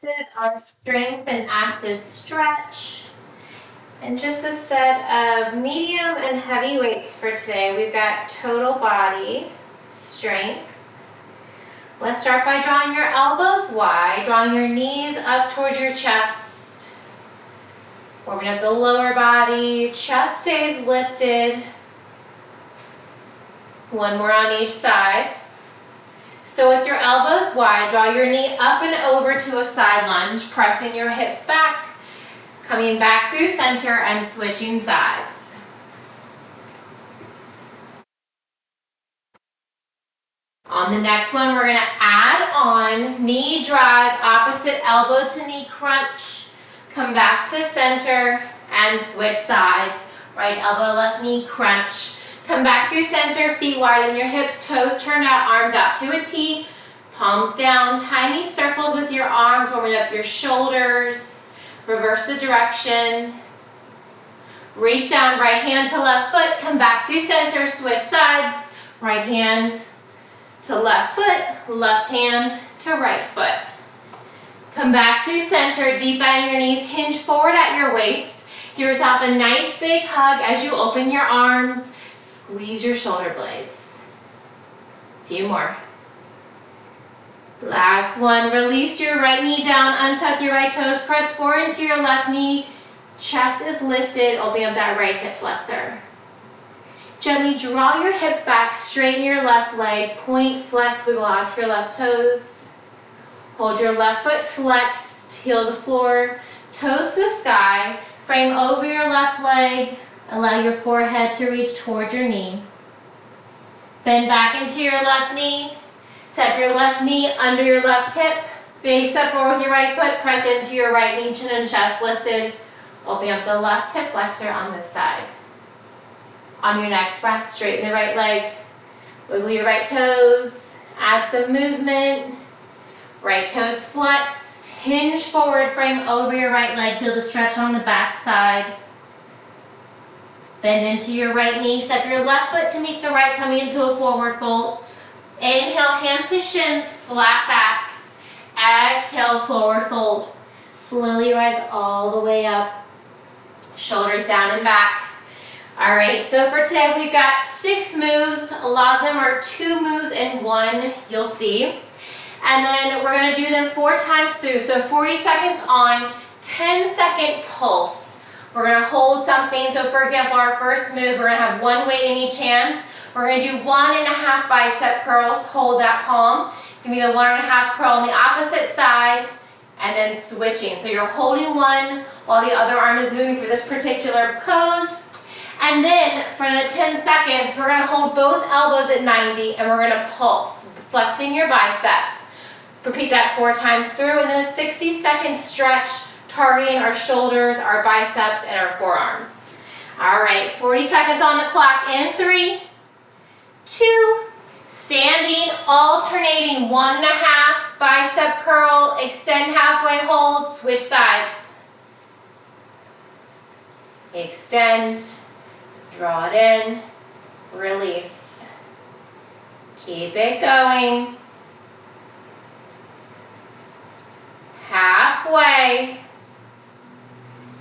This is our strength and active stretch. And just a set of medium and heavy weights for today. We've got total body strength. Let's start by drawing your elbows wide, drawing your knees up towards your chest. Warming up the lower body, chest stays lifted. One more on each side. So with your elbows wide, draw your knee up and over to a side lunge, pressing your hips back, coming back through center and switching sides. On the next one, we're going to add on knee drive, opposite elbow to knee crunch. Come back to center and switch sides. Right elbow, left knee crunch. Come back through center, feet wider than your hips, toes turned out, arms out to a T, palms down, tiny circles with your arms, warming up your shoulders. Reverse the direction. Reach down, right hand to left foot, come back through center, switch sides, right hand to left foot, left hand to right foot. Come back through center, deep bend your knees, hinge forward at your waist. Give yourself a nice big hug as you open your arms. Squeeze your shoulder blades. A few more. Last one, release your right knee down, untuck your right toes, press forward into your left knee. Chest is lifted, opening up that right hip flexor. Gently draw your hips back, straighten your left leg, point, flex, wiggle out your left toes. Hold your left foot flexed, heel to floor, toes to the sky, frame over your left leg. Allow your forehead to reach toward your knee. Bend back into your left knee. Step your left knee under your left hip. Big step forward with your right foot. Press into your right knee, chin and chest lifted. Open up the left hip flexor on this side. On your next breath, straighten the right leg. Wiggle your right toes. Add some movement. Right toes flexed. Hinge forward, frame over your right leg. Feel the stretch on the back side. Bend into your right knee, step your left foot to meet the right, coming into a forward fold. Inhale, hands to shins, flat back. Exhale, forward fold. Slowly rise all the way up. Shoulders down and back. All right, so for today we've got 6 moves. A lot of them are 2 moves in one, you'll see. And then we're gonna do them 4 times through. So 40 seconds on, 10-second pulse. We're going to hold something. So for example, our first move, we're going to have 1 weight in each hand. We're going to do 1.5 bicep curls. Hold that palm. Give me the 1.5 curl on the opposite side and then switching. So you're holding one while the other arm is moving for this particular pose. And then for the 10 seconds, we're going to hold both elbows at 90 and we're going to pulse, flexing your biceps. Repeat that 4 times through, and then a 60-second stretch, targeting our shoulders, our biceps, and our forearms. All right, 40 seconds on the clock. In 3, 2, standing, alternating 1.5 bicep curl, extend halfway hold, switch sides. Extend, draw it in, release. Keep it going. Halfway.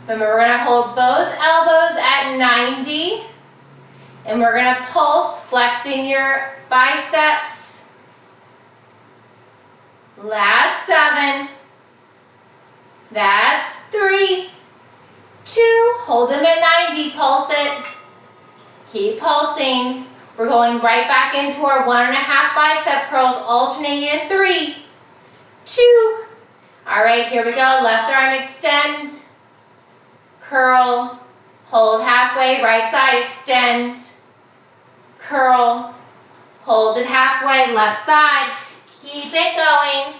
Remember, we're going to hold both elbows at 90, and we're going to pulse, flexing your biceps. Last 7. That's 3, 2, hold them at 90, pulse it. Keep pulsing. We're going right back into our 1.5 bicep curls, alternating in 3, 2. All right, here we go. Left arm extend. Curl, hold halfway, right side extend, curl, hold it halfway, left side, keep it going.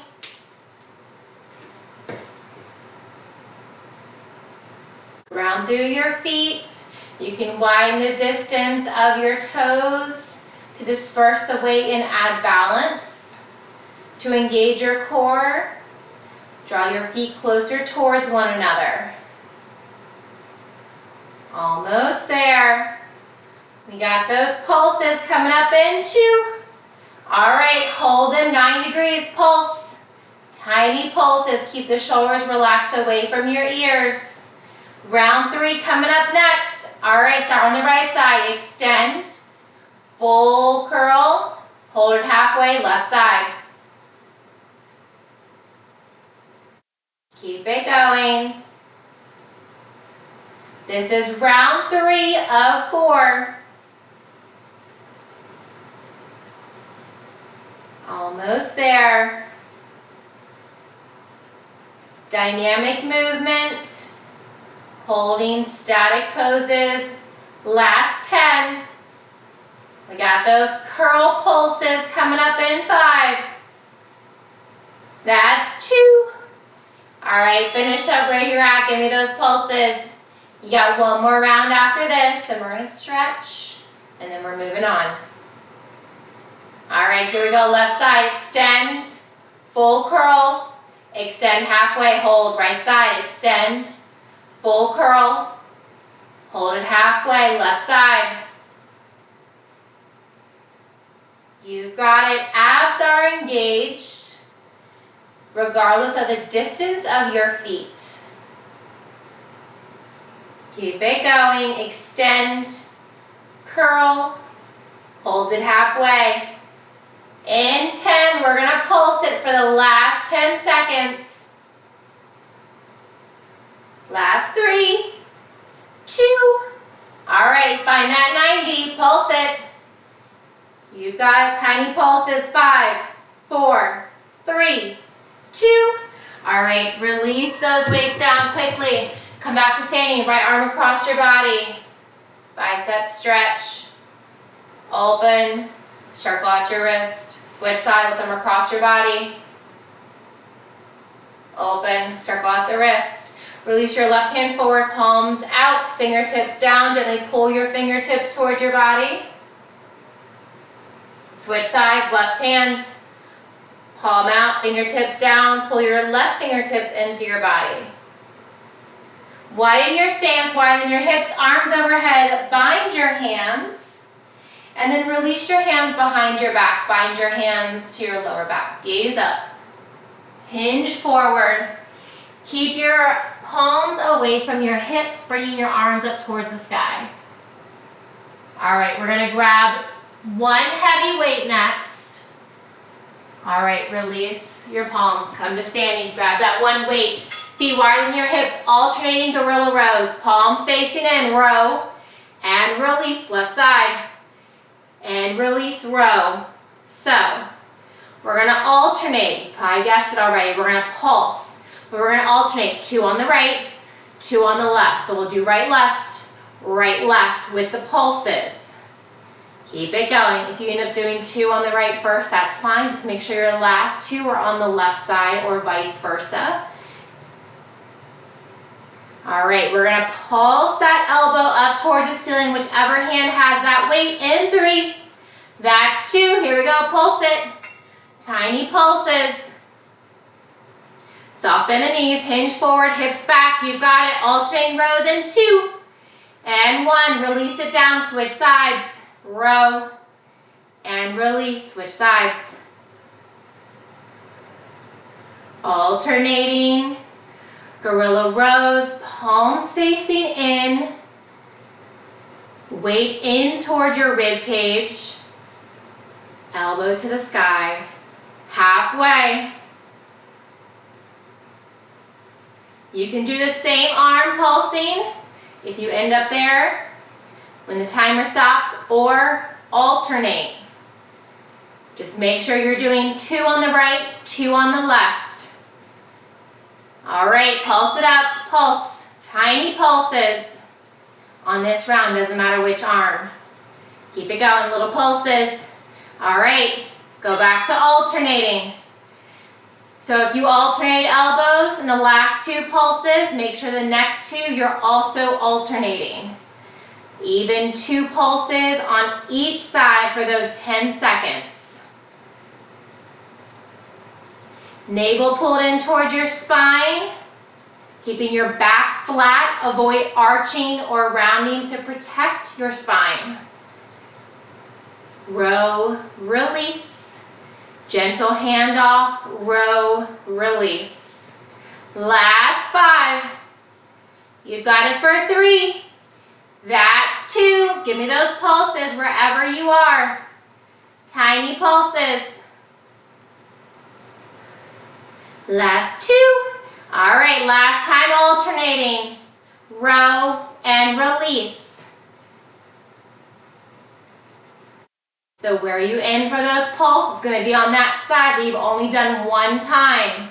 Ground through your feet. You can widen the distance of your toes to disperse the weight and add balance. To engage your core, draw your feet closer towards one another. Almost there. We got those pulses coming up in 2. All right, hold them, 9 degrees pulse. Tiny pulses. Keep the shoulders relaxed away from your ears. Round 3 coming up next. All right, start on the right side. Extend, full curl, hold it halfway, left side. Keep it going. This is round 3 of 4. Almost there. Dynamic movement, holding static poses. Last 10. We got those curl pulses coming up in 5. That's 2. All right, finish up where you're at. Give me those pulses. You got one more round after this, then we're gonna stretch, and then we're moving on. All right, here we go, left side, extend, full curl, extend halfway, hold, right side, extend, full curl, hold it halfway, left side. You've got it, abs are engaged, regardless of the distance of your feet. Keep it going, extend, curl, hold it halfway. In 10, we're gonna pulse it for the last 10 seconds. Last 3, 2. All right, find that 90, pulse it. You've got tiny pulses, 5, 4, 3, 2. All right, release those weights down quickly. Come back to standing, right arm across your body. Bicep stretch. Open, circle out your wrist. Switch side with them across your body. Open, circle out the wrist. Release your left hand forward, palms out, fingertips down. Gently pull your fingertips towards your body. Switch side, left hand. Palm out, fingertips down. Pull your left fingertips into your body. Widen your stance, widen your hips, arms overhead, bind your hands, and then release your hands behind your back. Bind your hands to your lower back. Gaze up. Hinge forward. Keep your palms away from your hips, bringing your arms up towards the sky. All right, we're gonna grab one heavy weight next. All right, release your palms. Come to standing, grab that one weight. Feet wider than your hips, alternating gorilla rows. Palms facing in, row, and release, left side, and release, row. So, we're gonna alternate. You probably guessed it already. We're gonna pulse, but we're gonna alternate 2 on the right, 2 on the left. So we'll do right, left with the pulses. Keep it going. If you end up doing 2 on the right first, that's fine. Just make sure your last 2 are on the left side or vice versa. All right, we're gonna pulse that elbow up towards the ceiling, whichever hand has that weight. In 3, that's 2, here we go, pulse it. Tiny pulses. Soften the knees, hinge forward, hips back, you've got it. Alternating rows in 2, and 1, release it down, switch sides, row, and release, switch sides. Alternating. Gorilla rows, palms facing in, weight in toward your rib cage, elbow to the sky, halfway. You can do the same arm pulsing if you end up there when the timer stops, or alternate. Just make sure you're doing 2 on the right, 2 on the left. All right, pulse it up, pulse, tiny pulses on this round, doesn't matter which arm. Keep it going, little pulses. All right, go back to alternating. So if you alternate elbows in the last 2 pulses, make sure the next 2 you're also alternating. Even 2 pulses on each side for those 10 seconds. Navel pulled in towards your spine, keeping your back flat. Avoid arching or rounding to protect your spine. Row, release, Gentle handoff, row, release. Last 5. You got it for 3. That's 2. Give me those pulses wherever you are. Tiny pulses. Last 2. All right, last time alternating. Row and release. So where you in for those pulses is going to be on that side that you've only done 1 time.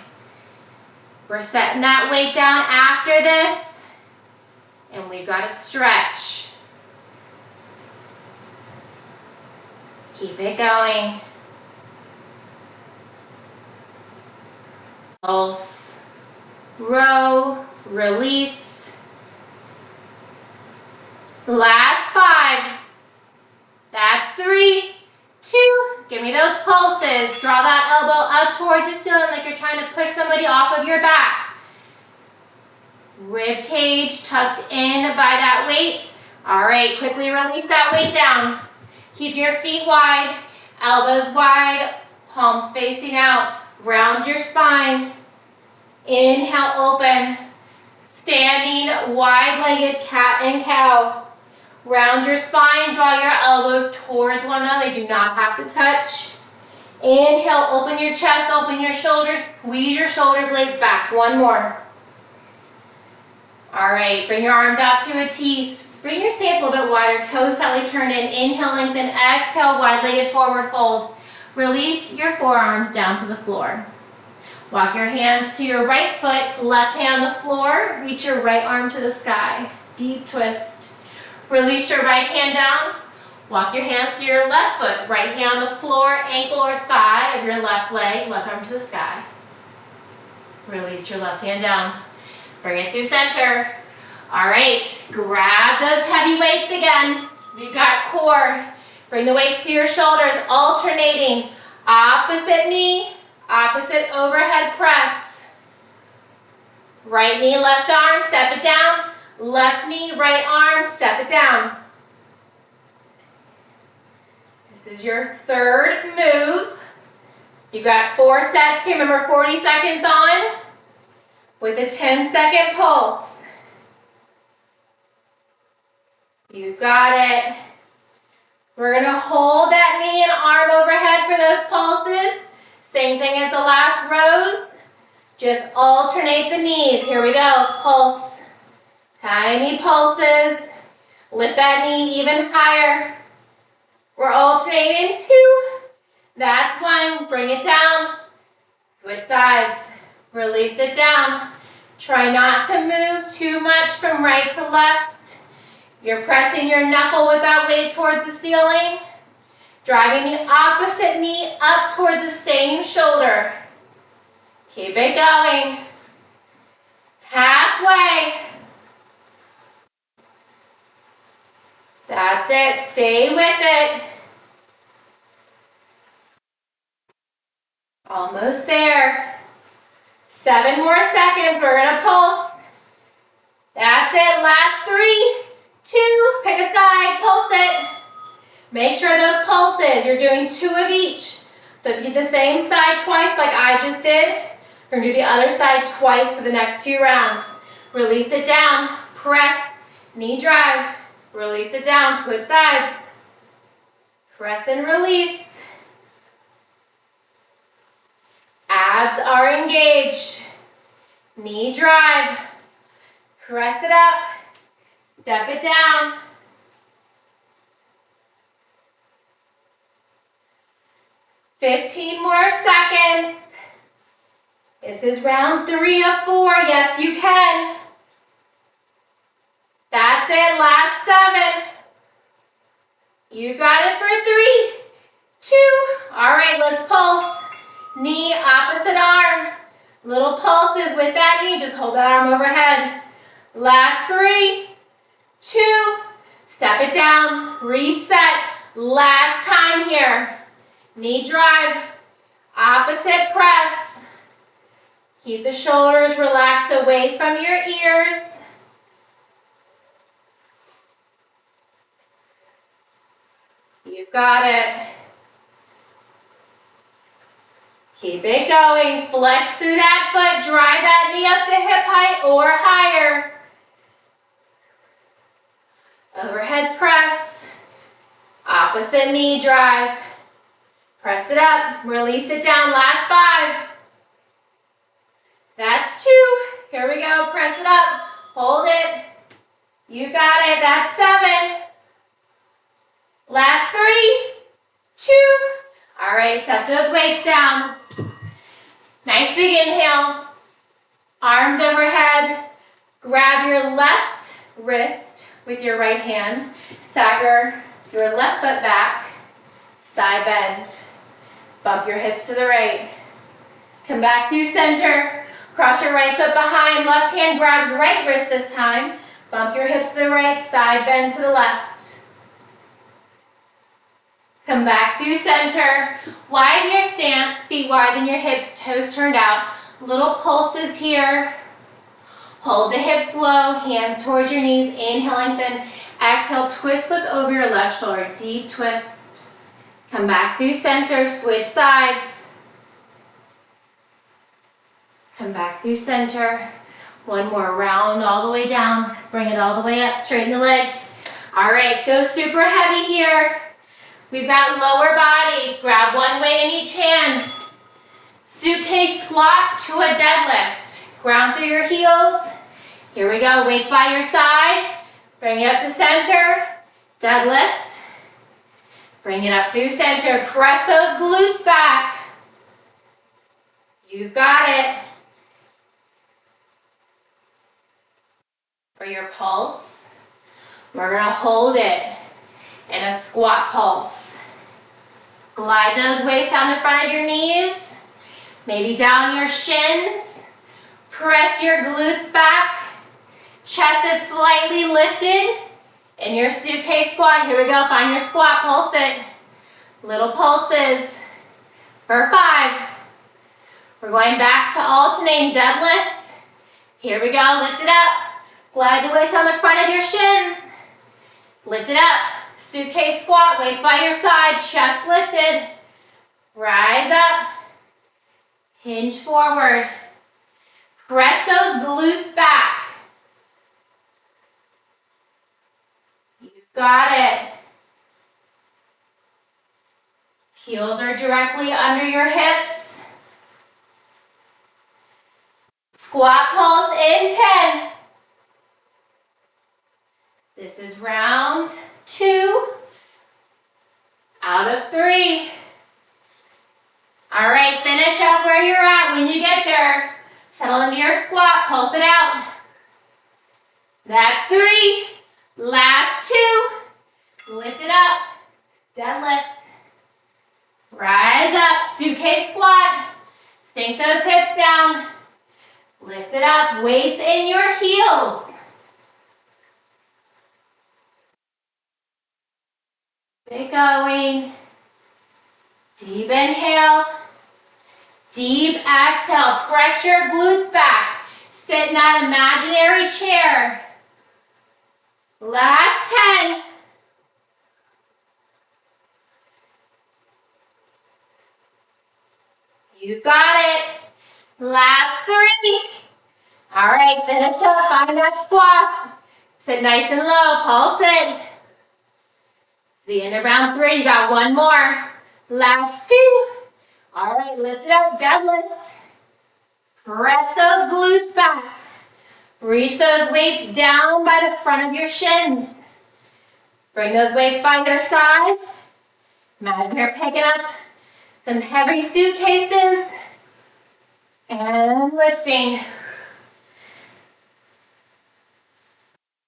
We're setting that weight down after this, and we've got to stretch. Keep it going. Pulse, row, release. Last 5. That's 3, 2. Give me those pulses. Draw that elbow up towards the ceiling like you're trying to push somebody off of your back. Rib cage tucked in by that weight. All right, quickly release that weight down. Keep your feet wide, elbows wide, palms facing out. Round your spine. Inhale, open. Standing wide-legged cat and cow. Round your spine, draw your elbows towards one another. They do not have to touch. Inhale, open your chest, open your shoulders, squeeze your shoulder blades back. 1 more. All right, bring your arms out to a T. Bring your stance a little bit wider, toes slightly turned in. Inhale, lengthen, exhale, wide-legged forward fold. Release your forearms down to the floor. Walk your hands to your right foot, left hand on the floor. Reach your right arm to the sky. Deep twist. Release your right hand down. Walk your hands to your left foot. Right hand on the floor, ankle or thigh of your left leg, left arm to the sky. Release your left hand down. Bring it through center. All right, grab those heavy weights again. We've got core. Bring the weights to your shoulders, alternating. Opposite knee, opposite overhead press. Right knee, left arm, step it down. Left knee, right arm, step it down. This is your 3rd move. You've got 4 sets here. Remember, 40 seconds on with a 10-second pulse. You got it. We're going to hold that knee and arm overhead for those pulses. Same thing as the last rows. Just alternate the knees. Here we go. Pulse. Tiny pulses. Lift that knee even higher. We're alternating 2. That's 1. Bring it down. Switch sides. Release it down. Try not to move too much from right to left. You're pressing your knuckle with that weight towards the ceiling. Driving the opposite knee up towards the same shoulder. Keep it going. Halfway. That's it. Stay with it. Almost there. 7 more seconds. We're going to pulse. That's it. Last 3, 2. Pick a side. Pulse it. Make sure those pulses, you're doing 2 of each. So if you do the same side twice like I just did, we're going to do the other side twice for the next 2 rounds. Release it down. Press. Knee drive. Release it down. Switch sides. Press and release. Abs are engaged. Knee drive. Press it up. Step it down. .15 more seconds. This is round 3 of 4. Yes, you can. That's it. Last 7. You got it for 3, 2. All right, let's pulse. Knee, opposite arm. Little pulses with that knee. Just hold that arm overhead. Last 3, 2. Step it down. Reset. Last time here. Knee drive. Opposite press. Keep the shoulders relaxed away from your ears. You've got it. Keep it going. Flex through that foot. Drive that knee up to hip height or higher. Overhead press. Opposite knee drive. Press it up. Release it down. Last 5. That's 2. Here we go. Press it up. Hold it. You got it. That's 7. Last 3, 2. All right, set those weights down. Nice big inhale. Arms overhead. Grab your left wrist with your right hand. Stagger your left foot back. Side bend. Bump your hips to the right. Come back through center. Cross your right foot behind. Left hand grabs right wrist this time. Bump your hips to the right. Side bend to the left. Come back through center. Widen your stance. Feet wider than your hips. Toes turned out. Little pulses here. Hold the hips low. Hands towards your knees. Inhale, lengthen. Exhale, twist, look over your left shoulder. Deep twist. Come back through center. Switch sides. Come back through center. One more. Round all the way down. Bring it all the way up. Straighten the legs. All right, go super heavy here. We've got lower body. Grab one weight in each hand. Suitcase squat to a deadlift. Ground through your heels. Here we go. Weights by your side. Bring it up to center. Deadlift. Bring it up through center. Press those glutes back. You've got it. For your pulse, we're going to hold it in a squat pulse. Glide those weights down the front of your knees, maybe down your shins. Press your glutes back. Chest is slightly lifted in your suitcase squat. Here we go. Find your squat. Pulse it. Little pulses. For 5. We're going back to alternate deadlift. Here we go. Lift it up. Glide the weights on the front of your shins. Lift it up. Suitcase squat. Weights by your side. Chest lifted. Rise up. Hinge forward. Press those glutes back. You've got it. Heels are directly under your hips. Squat pulse in 10. This is round 2 out of 3. All right, finish up where you're at when you get there. Settle into your squat, pulse it out. That's 3. Last 2. Lift it up. Deadlift. Rise up. Suitcase squat. Sink those hips down. Lift it up. Weights in your heels. Keep going. Deep inhale. Deep exhale. Press your glutes back. Sit in that imaginary chair. Last 10. You've got it. Last 3. All right, finish up. Find that squat. Sit nice and low. Pulse it. The end of round 3, you got one more. Last 2. All right, lift it up, deadlift. Press those glutes back. Reach those weights down by the front of your shins. Bring those weights by your side. Imagine you're picking up some heavy suitcases and lifting.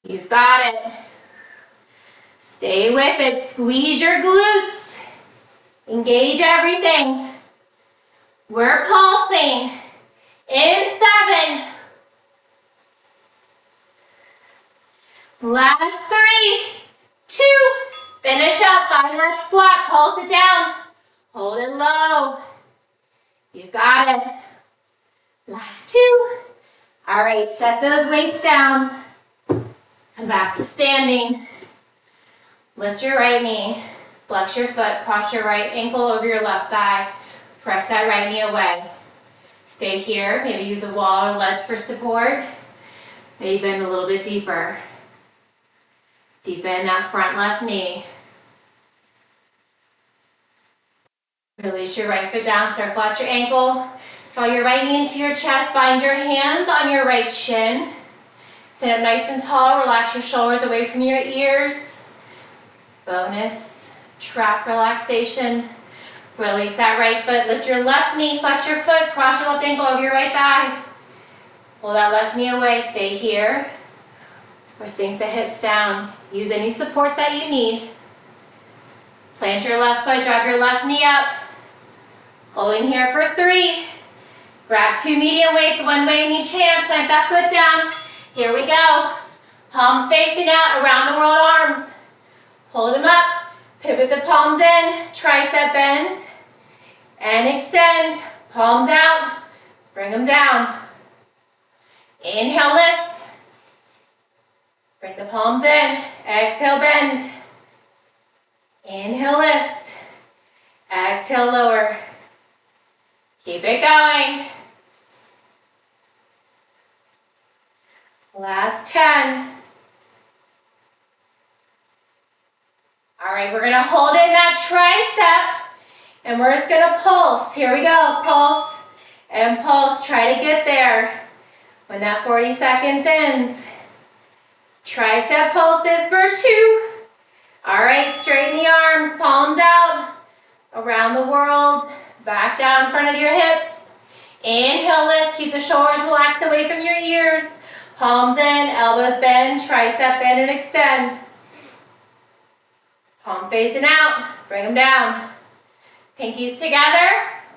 You've got it. Stay with it. Squeeze your glutes. Engage everything. We're pulsing. In 7. Last 3, 2. Finish up. Find that squat. Pulse it down. Hold it low. You got it. Last 2. All right, set those weights down. Come back to standing. Lift your right knee. Flex your foot. Cross your right ankle over your left thigh. Press that right knee away. Stay here, maybe use a wall or ledge for support. Maybe bend a little bit deeper. Deepen that front left knee. Release your right foot down, circle out your ankle. Draw your right knee into your chest, bind your hands on your right shin. Stand up nice and tall, relax your shoulders away from your ears. Bonus trap relaxation. Release that right foot, lift your left knee, flex your foot, cross your left ankle over your right thigh. Pull that left knee away, stay here. Or sink the hips down. Use any support that you need. Plant your left foot, drive your left knee up. Holding here for 3. Grab 2 medium weights, 1 weight in each hand, plant that foot down. Here we go. Palms facing out, around the world arms. Hold them up. Pivot the palms in, tricep bend, and extend. Palms out, bring them down. Inhale, lift. Bring the palms in, exhale, bend. Inhale, lift. Exhale, lower. Keep it going. Last 10. All right, we're gonna hold in that tricep and we're just gonna pulse. Here we go, pulse and pulse. Try to get there. When that 40 seconds ends, tricep pulses for 2. All right, straighten the arms, palms out, around the world, back down in front of your hips. Inhale, lift, keep the shoulders relaxed away from your ears. Palms in, elbows bend, tricep bend and extend. Palms facing out, bring them down. Pinkies together,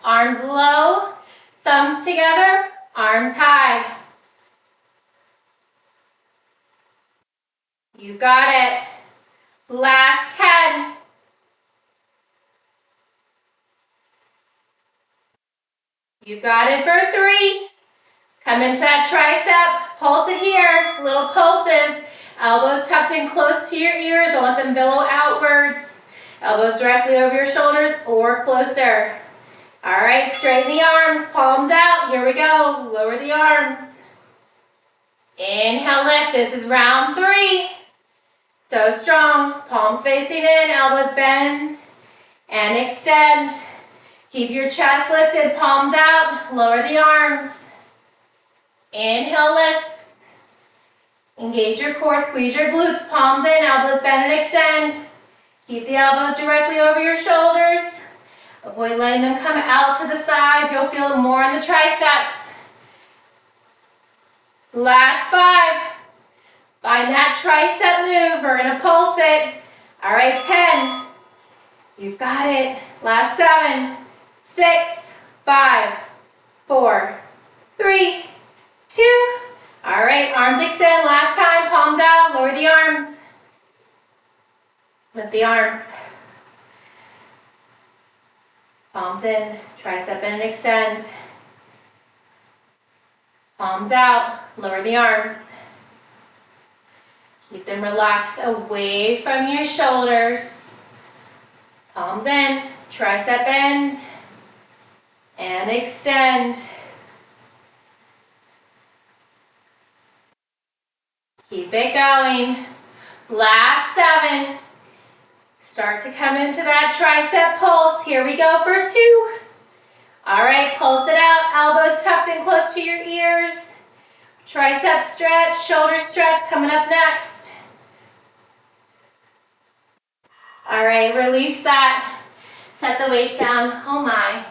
arms low, thumbs together, arms high. You got it. Last 10. You got it for 3. Come into that tricep, pulse it here, little pulses. Elbows tucked in close to your ears, don't let them billow outwards. Elbows directly over your shoulders or closer. All right, straighten the arms, palms out. Here we go, lower the arms. Inhale, lift, this is round 3. So strong, palms facing in, elbows bend and extend. Keep your chest lifted, palms out, lower the arms. Inhale, lift. Engage your core, squeeze your glutes, palms in, elbows bend and extend. Keep the elbows directly over your shoulders. Avoid letting them come out to the sides. You'll feel it more in the triceps. Last 5. Find that tricep move. We're gonna pulse it. All right, 10. You've got it. Last 7, 6, 5, 4, 3, 2. All right, arms extend. Last time, palms out, lower the arms. Lift the arms. Palms in, tricep in and extend. Palms out, lower the arms. Keep them relaxed away from your shoulders. Palms in, tricep bend, and extend. Keep it going. Last 7. Start to come into that tricep pulse. Here we go for 2. All right, pulse it out. Elbows tucked in close to your ears. Tricep stretch, shoulder stretch coming up next. All right, release that. Set the weights down. Oh my.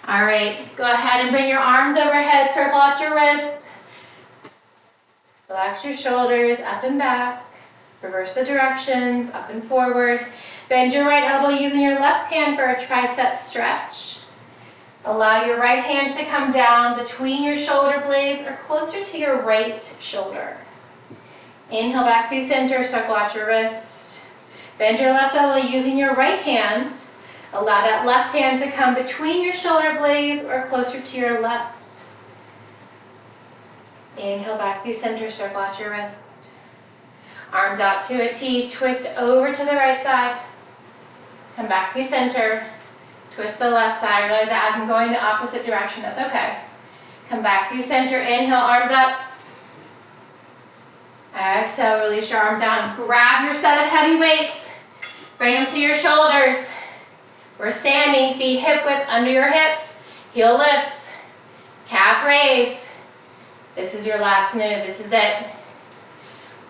All right, go ahead and bring your arms overhead. Circle out your wrist. Relax your shoulders, up and back. Reverse the directions, up and forward. Bend your right elbow using your left hand for a tricep stretch. Allow your right hand to come down between your shoulder blades or closer to your right shoulder. Inhale back through center, circle out your wrist. Bend your left elbow using your right hand. Allow that left hand to come between your shoulder blades or closer to your left. Inhale back through center, circle out your wrist. Arms out to a T, twist over to the right side. Come back through center. Twist the left side. Realize that as I'm going the opposite direction, that's okay. Come back through center, inhale, arms up. Exhale, release your arms down. Grab your set of heavy weights. Bring them to your shoulders. We're standing, feet hip width under your hips. Heel lifts. Calf raise. This is your last move. This is it.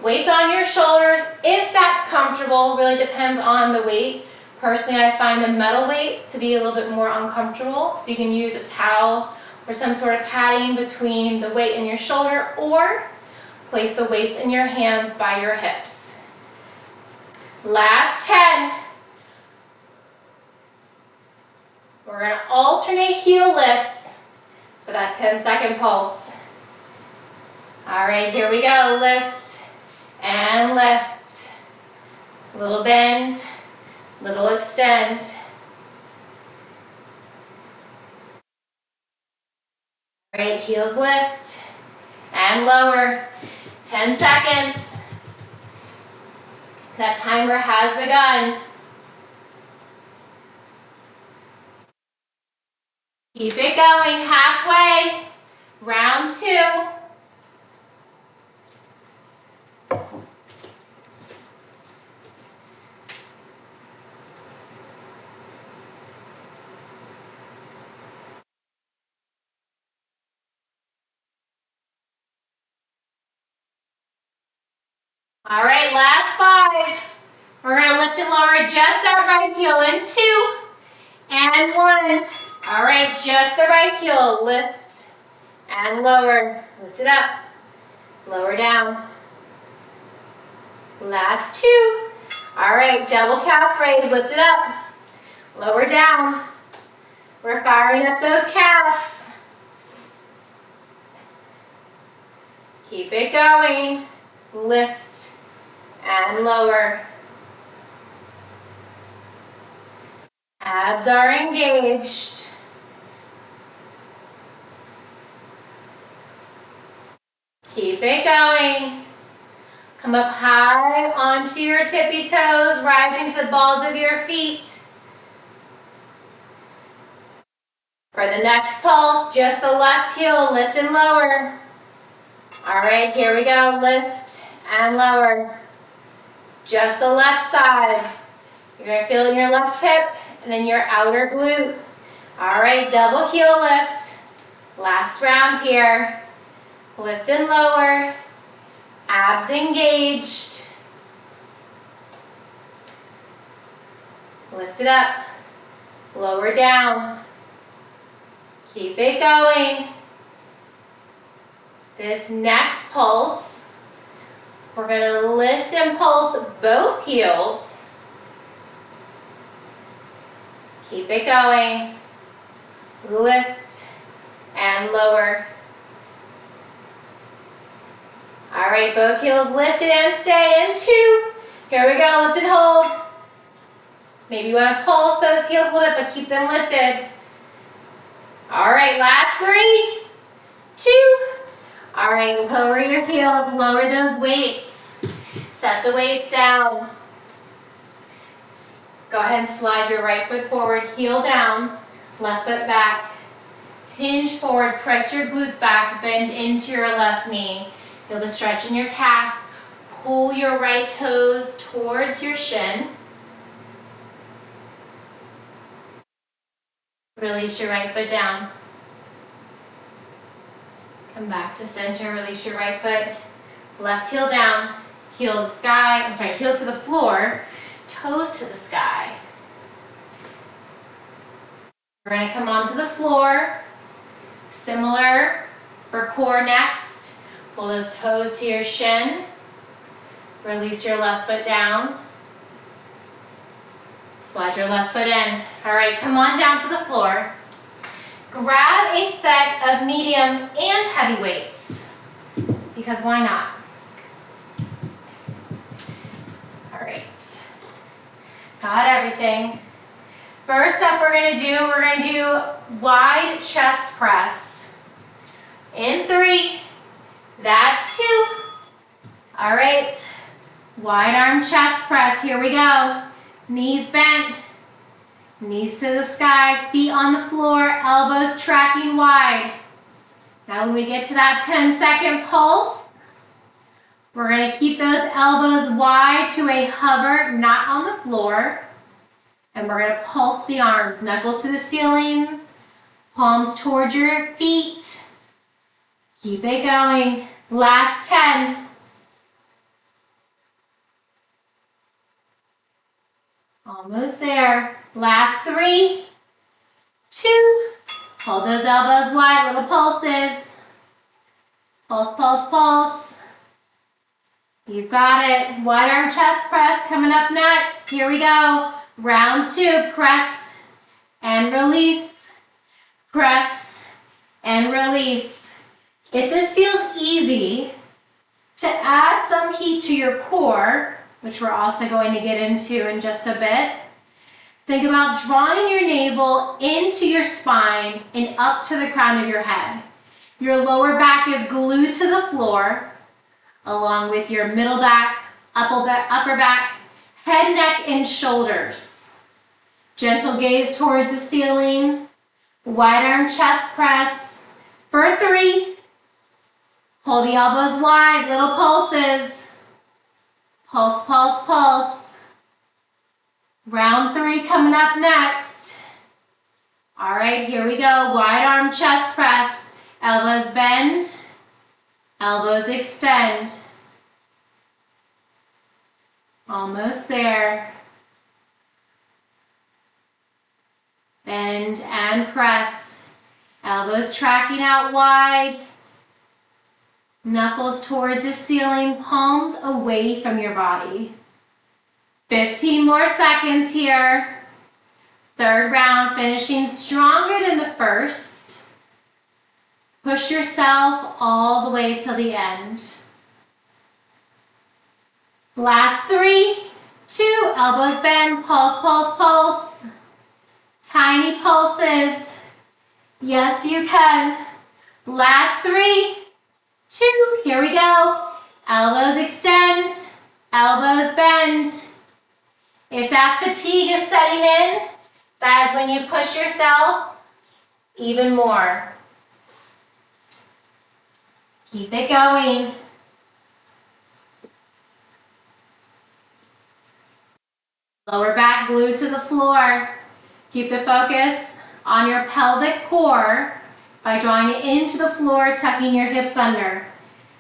Weights on your shoulders, if that's comfortable, really depends on the weight. Personally, I find the metal weight to be a little bit more uncomfortable, so you can use a towel or some sort of padding between the weight and your shoulder, or place the weights in your hands by your hips. Last 10. We're going to alternate heel lifts for that 10-second pulse. All right, here we go. Lift and lift. Little bend, little extend. All right, heels lift and lower. 10 seconds. That timer has begun. Keep it going, halfway. Round 2. All right, last 5. We're going to lift and lower just that right heel in 2 and 1. All right, just the right heel. Lift and lower. Lift it up. Lower down. Last 2. All right, double calf raise. Lift it up. Lower down. We're firing up those calves. Keep it going. Lift and lower. Abs are engaged. Keep it going. Come up high onto your tippy toes, rising to the balls of your feet. For the next pulse, just the left heel, lift and lower. All right, here we go. Lift and lower. Just the left side. You're going to feel it in your left hip and then your outer glute. All right, double heel lift. Last round here. Lift and lower. Abs engaged. Lift it up. Lower down. Keep it going. This next pulse, we're going to lift and pulse both heels. Keep it going. Lift and lower. All right, both heels lifted and stay in 2. Here we go, lift and hold. Maybe you want to pulse those heels a little bit, but keep them lifted. All right, last 3, 2. All right, lower your heels, lower those weights. Set the weights down. Go ahead and slide your right foot forward, heel down, left foot back. Hinge forward, press your glutes back, bend into your left knee. Feel the stretch in your calf. Pull your right toes towards your shin. Release your right foot down. Come back to center, release your right foot. Left heel down, heel to the sky, heel to the floor, toes to the sky. We're going to come onto the floor. Similar for core next. Pull those toes to your shin. Release your left foot down. Slide your left foot in. All right, come on down to the floor. Grab a set of medium and heavy weights, because why not? All right, got everything. First up we're going to do wide chest press. In 3, that's 2. All right, wide arm chest press, here we go. Knees bent, Knees to the sky, feet on the floor, elbows tracking wide. Now when we get to that 10-second pulse, we're going to keep those elbows wide to a hover, not on the floor. And we're going to pulse the arms, knuckles to the ceiling, palms towards your feet. Keep it going. Last 10. Almost there. Last 3, 2. Hold those elbows wide, little pulses. Pulse, pulse, pulse. You've got it. Wide arm chest press coming up next. Here we go. Round 2, press and release. Press and release. If this feels easy, to add some heat to your core, which we're also going to get into in just a bit, think about drawing your navel into your spine and up to the crown of your head. Your lower back is glued to the floor, along with your middle back, upper back, head, neck, and shoulders. Gentle gaze towards the ceiling. Wide arm chest press. For 3. Hold the elbows wide, little pulses. Pulse, pulse, pulse. Round 3 coming up next. All right, here we go. Wide arm chest press. Elbows bend. Elbows extend. Almost there. Bend and press. Elbows tracking out wide. Knuckles towards the ceiling, palms away from your body. 15 more seconds here. Third round, finishing stronger than the first. Push yourself all the way till the end. Last 3, 2, elbows bend, pulse, pulse, pulse. Tiny pulses. Yes, you can. Last 3, 2, here we go. Elbows extend, elbows bend. If that fatigue is setting in, that is when you push yourself even more. Keep it going. Lower back glued to the floor. Keep the focus on your pelvic core by drawing it into the floor, tucking your hips under.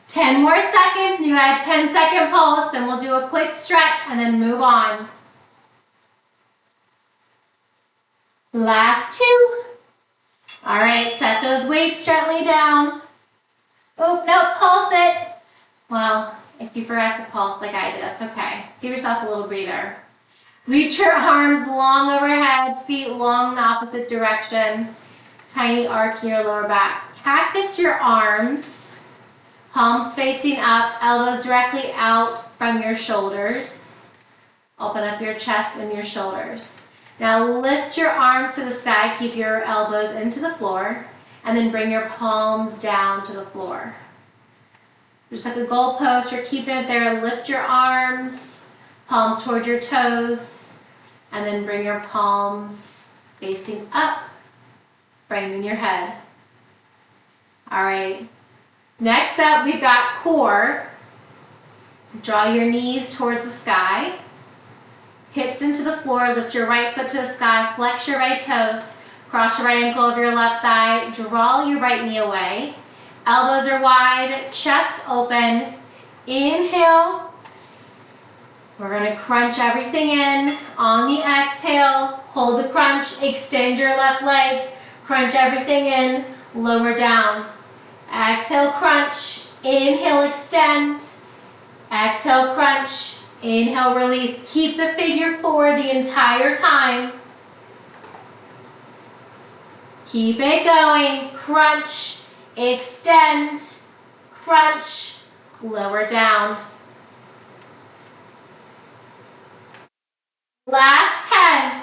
10 more seconds, and you add 10-second pulse, then we'll do a quick stretch and then move on. Last 2. All right, set those weights gently down. Oh, no, pulse it. Well, if you forgot to pulse like I did, that's okay. Give yourself a little breather. Reach your arms long overhead, feet long in the opposite direction. Tiny arc in your lower back. Cactus your arms, palms facing up, elbows directly out from your shoulders. Open up your chest and your shoulders. Now lift your arms to the sky, keep your elbows into the floor, and then bring your palms down to the floor. Just like a goalpost, you're keeping it there. Lift your arms, palms toward your toes, and then bring your palms facing up, framing your head. All right. Next up, we've got core. Draw your knees towards the sky. Hips into the floor, lift your right foot to the sky, flex your right toes, cross your right ankle over your left thigh, draw your right knee away. Elbows are wide, chest open. Inhale. We're gonna crunch everything in. On the exhale, hold the crunch, extend your left leg, crunch everything in, lower down. Exhale, crunch, inhale, extend. Exhale, crunch, inhale, release. Keep the figure 4 the entire time. Keep it going. Crunch, extend, crunch, lower down. Last 10.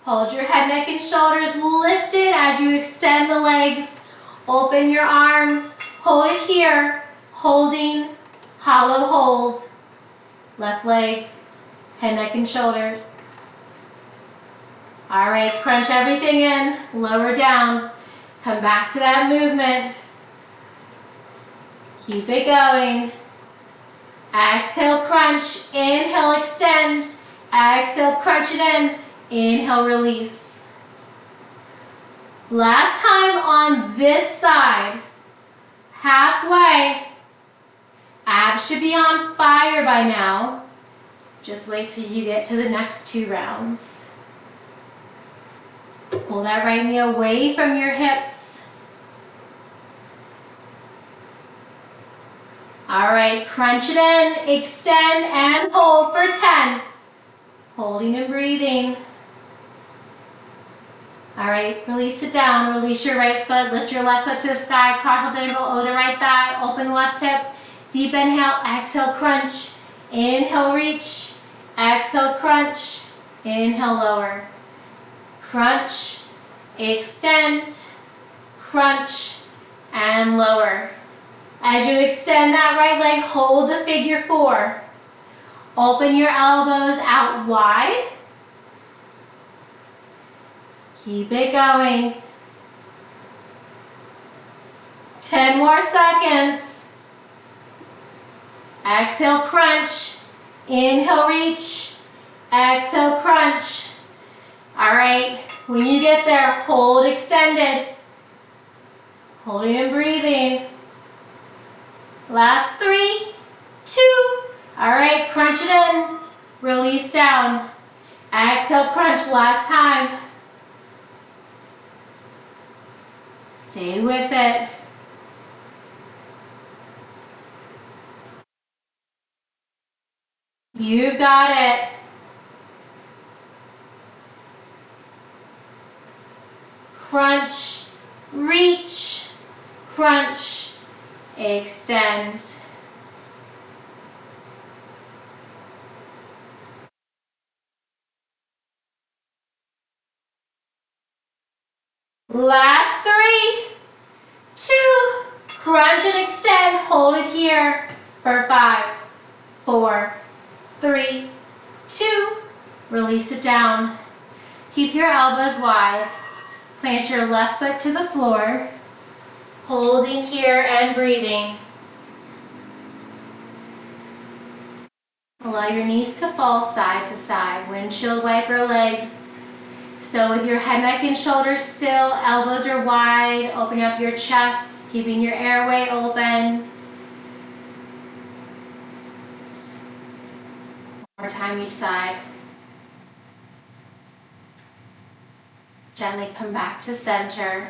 Hold your head, neck, and shoulders lifted as you extend the legs. Open your arms. Hold it here. Holding, hollow hold. Left leg, Head, neck, and shoulders. All right, crunch everything in, lower down. Come back to that movement. Keep it going. Exhale, crunch. Inhale, extend. Exhale, crunch it in. Inhale, release. Last time on this side. Halfway. Abs should be on fire by now. Just wait till you get to the next 2 rounds. Pull that right knee away from your hips. All right, crunch it in, extend and hold for 10. Holding and breathing. All right, release it down. Release your right foot, lift your left foot to the sky, cross the over the right thigh, open the left hip. Deep inhale, exhale, crunch. Inhale, reach. Exhale, crunch. Inhale, lower. Crunch, extend, crunch, and lower. As you extend that right leg, hold the figure 4. Open your elbows out wide. Keep it going. 10 more seconds. Exhale, crunch. Inhale, reach. Exhale, crunch. All right, when you get there, hold extended. Holding and breathing. Last 3, 2. All right, crunch it in. Release down. Exhale, crunch. Last time. Stay with it. You've got it. Crunch, reach, crunch, extend. Last 3, 2, crunch and extend. Hold it here for 5, 4, 3, 2. Release it down. Keep your elbows wide. Plant your left foot to the floor. Holding here and breathing. Allow your knees to fall side to side. Windshield wiper legs. So with your head, neck, and shoulders still, elbows are wide. Open up your chest, keeping your airway open. One more time each side. Gently come back to center.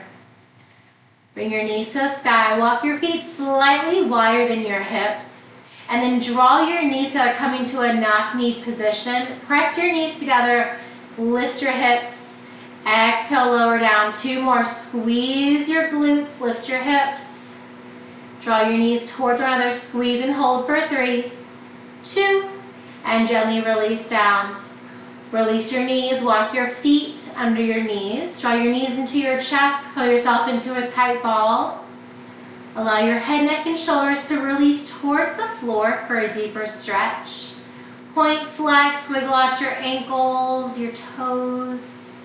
Bring your knees to the sky. Walk your feet slightly wider than your hips. And then draw your knees together, coming to a knock-knee position. Press your knees together. Lift your hips. Exhale, lower down. 2 more. Squeeze your glutes. Lift your hips. Draw your knees towards one another. Squeeze and hold for 3, 2. And gently release down. Release your knees, walk your feet under your knees. Draw your knees into your chest, curl yourself into a tight ball. Allow your head, neck, and shoulders to release towards the floor for a deeper stretch. Point, flex, wiggle out your ankles, your toes.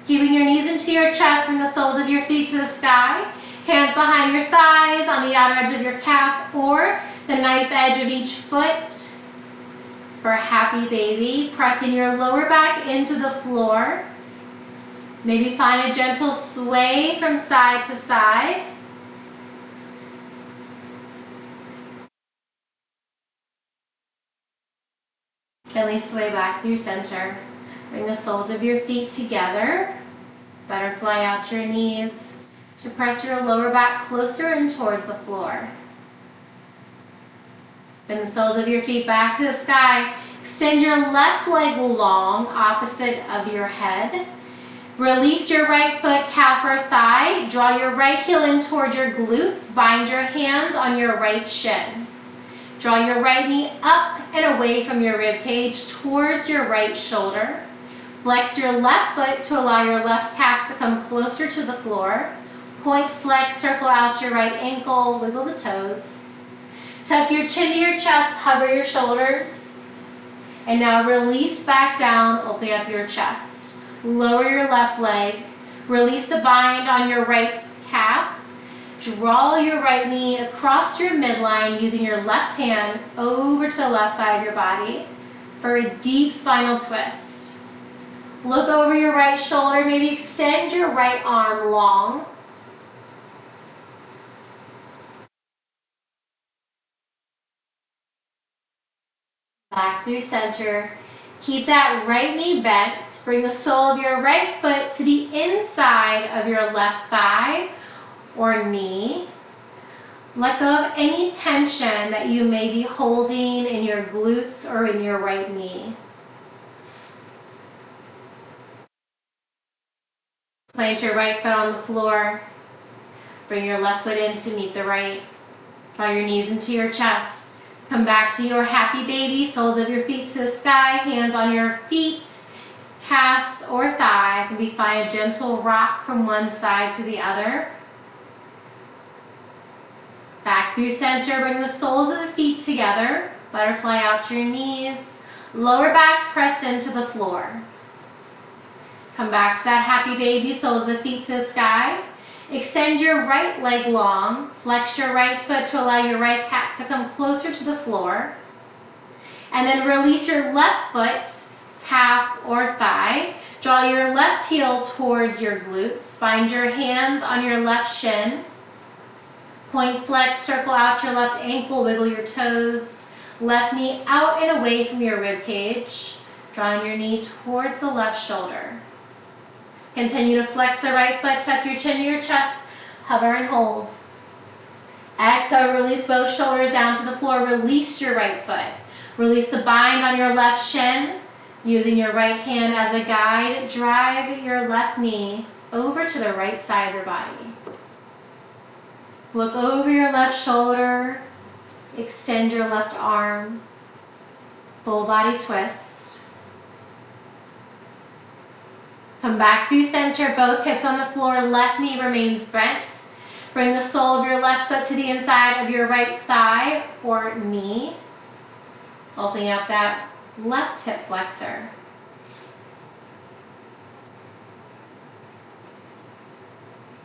Keeping your knees into your chest, bring the soles of your feet to the sky. Hands behind your thighs, on the outer edge of your calf, or the knife edge of each foot. For a happy baby, pressing your lower back into the floor. Maybe find a gentle sway from side to side. Gently sway back through center. Bring the soles of your feet together. Butterfly out your knees to press your lower back closer in towards the floor. Bend the soles of your feet back to the sky. Extend your left leg long, opposite of your head. Release your right foot, calf or thigh. Draw your right heel in towards your glutes. Bind your hands on your right shin. Draw your right knee up and away from your rib cage towards your right shoulder. Flex your left foot to allow your left calf to come closer to the floor. Point, flex, circle out your right ankle, wiggle the toes. Tuck your chin to your chest, hover your shoulders. And now release back down, open up your chest. Lower your left leg. Release the bind on your right calf. Draw your right knee across your midline using your left hand over to the left side of your body for a deep spinal twist. Look over your right shoulder, maybe extend your right arm long. Back through center. Keep that right knee bent. Bring the sole of your right foot to the inside of your left thigh or knee. Let go of any tension that you may be holding in your glutes or in your right knee. Plant your right foot on the floor. Bring your left foot in to meet the right. Draw your knees into your chest. Come back to your happy baby, soles of your feet to the sky, hands on your feet, calves or thighs. Maybe find a gentle rock from one side to the other. Back through center, bring the soles of the feet together. Butterfly out your knees. Lower back, press into the floor. Come back to that happy baby, soles of the feet to the sky. Extend your right leg long. Flex your right foot to allow your right calf to come closer to the floor. And then release your left foot, calf or thigh. Draw your left heel towards your glutes. Bind your hands on your left shin. Point flex, circle out your left ankle, wiggle your toes. Left knee out and away from your rib cage. Drawing your knee towards the left shoulder. Continue to flex the right foot, tuck your chin to your chest, hover and hold. Exhale, release both shoulders down to the floor, release your right foot. Release the bind on your left shin. Using your right hand as a guide, drive your left knee over to the right side of your body. Look over your left shoulder, extend your left arm, full body twist. Come back through center, both hips on the floor, left knee remains bent. Bring the sole of your left foot to the inside of your right thigh or knee. Opening up that left hip flexor.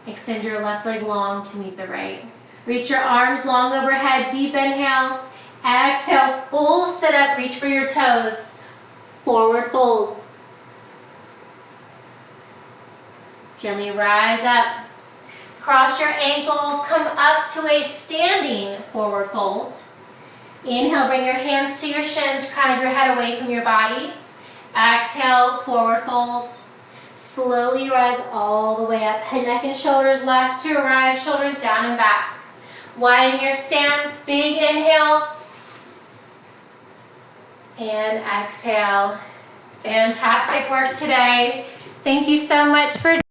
Extend your left leg long to meet the right. Reach your arms long overhead, deep inhale. Exhale, full sit up, reach for your toes. Forward fold. Gently rise up. Cross your ankles, come up to a standing forward fold. Inhale, bring your hands to your shins, crown of your head away from your body. Exhale, forward fold. Slowly rise all the way up. Head, neck, and shoulders. Last to arrive, shoulders down and back. Widen your stance, big inhale. And exhale. Fantastic work today. Thank you so much for